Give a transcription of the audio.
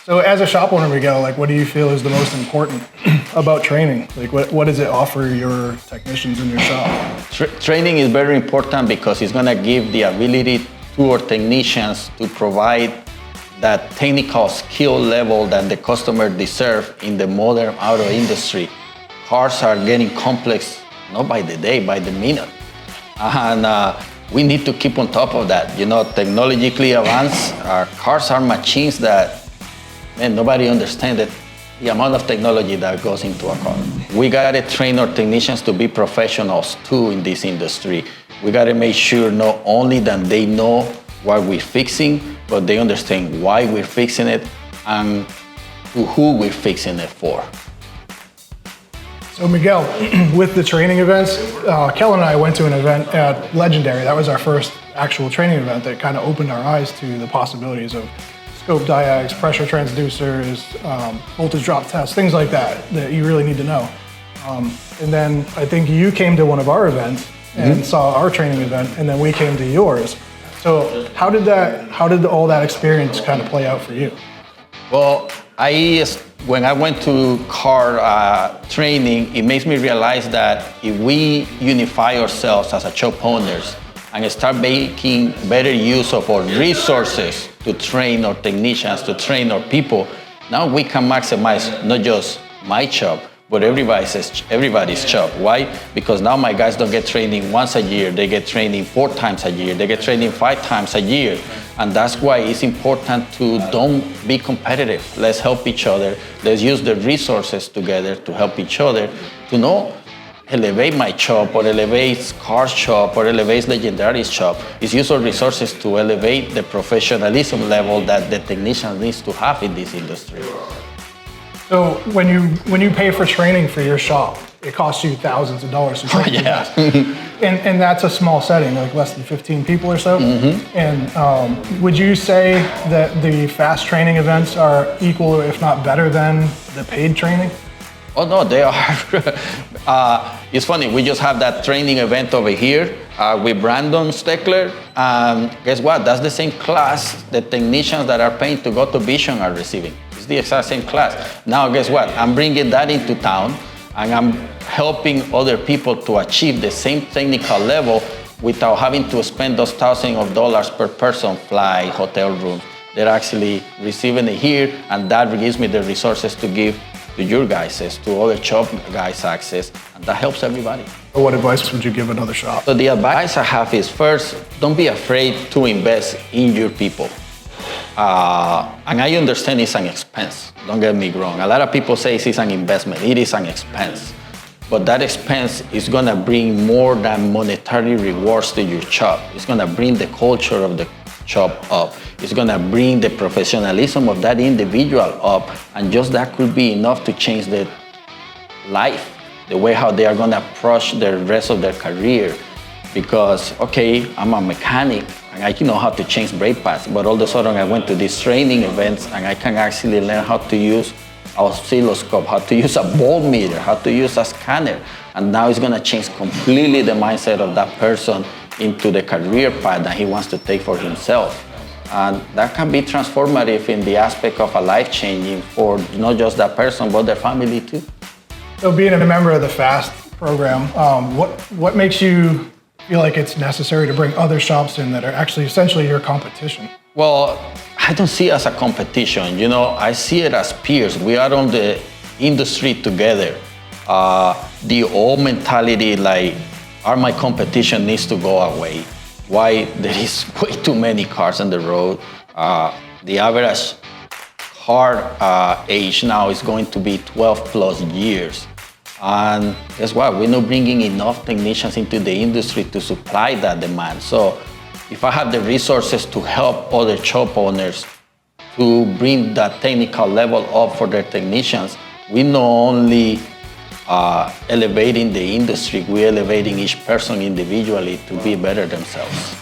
So as a shop owner, Miguel, like what do you feel is the most important about training? Like what does it offer your technicians in your shop? Training is very important because it's gonna give the ability to our technicians to provide that technical skill level that the customer deserves in the modern auto industry. Cars are getting complex, not by the day, by the minute. And we need to keep on top of that. You know, technologically advanced, our cars are machines that, man, nobody understands it, the amount of technology that goes into a car. We gotta train our technicians to be professionals too in this industry. We gotta make sure not only that they know what we're fixing, but they understand why we're fixing it and to who we're fixing it for. So Miguel, with the training events, Kellen and I went to an event at Legendary. That was our first actual training event that kind of opened our eyes to the possibilities of scope diags, pressure transducers, voltage drop tests, things like that you really need to know. And then I think you came to one of our events and saw our training event, and then we came to yours. So how did all that experience kind of play out for you? Well, when I went to car training, it makes me realize that if we unify ourselves as a shop owners and start making better use of our resources to train our technicians, to train our people, now we can maximize not just my shop, but everybody's shop. Why? Because now my guys don't get training once a year, they get training 4 times a year, they get training 5 times a year. And that's why it's important to don't be competitive. Let's help each other. Let's use the resources together to help each other to not elevate my shop or elevate Car's shop or elevate Legendary's shop. It's use our resources to elevate the professionalism level that the technician needs to have in this industry. So when you pay for training for your shop, it costs you thousands of dollars to train. Yeah. And that's a small setting, like less than 15 people or so. And would you say that the fast training events are equal, if not better than the paid training? Oh no, they are. It's funny, we just have that training event over here with Brandon Steckler. Guess what? That's the same class the technicians that are paying to go to Vision are receiving. It's the exact same class. Now, guess what? I'm bringing that into town and I'm helping other people to achieve the same technical level without having to spend those thousands of dollars per person, flight, hotel room. They're actually receiving it here, and that gives me the resources to give to your guys, to other shop guys access, and that helps everybody. What advice would you give another shop? So the advice I have is, first, don't be afraid to invest in your people. And I understand it's an expense, don't get me wrong. A lot of people say it's an investment, it is an expense. But that expense is gonna bring more than monetary rewards to your shop. It's gonna bring the culture of the shop up. It's gonna bring the professionalism of that individual up, and just that could be enough to change their life, the way how they are gonna approach the rest of their career. Because, okay, I'm a mechanic and I know how to change brake pads, but all of a sudden I went to these training events and I can actually learn how to use an oscilloscope, how to use a voltmeter, how to use a scanner. And now it's gonna change completely the mindset of that person into the career path that he wants to take for himself. And that can be transformative in the aspect of a life-changing for not just that person, but their family too. So being a member of the FASTT program, what makes you feel like it's necessary to bring other shops in that are actually essentially your competition? Well, I don't see it as a competition. You know, I see it as peers. We are on the industry together. The old mentality, like, my competition needs to go away. Why? There is way too many cars on the road. The average car age now is going to be 12 plus years. And guess what? We're not bringing enough technicians into the industry to supply that demand. So if I have the resources to help other shop owners to bring that technical level up for their technicians, we not only elevating the industry, we're elevating each person individually to be better themselves.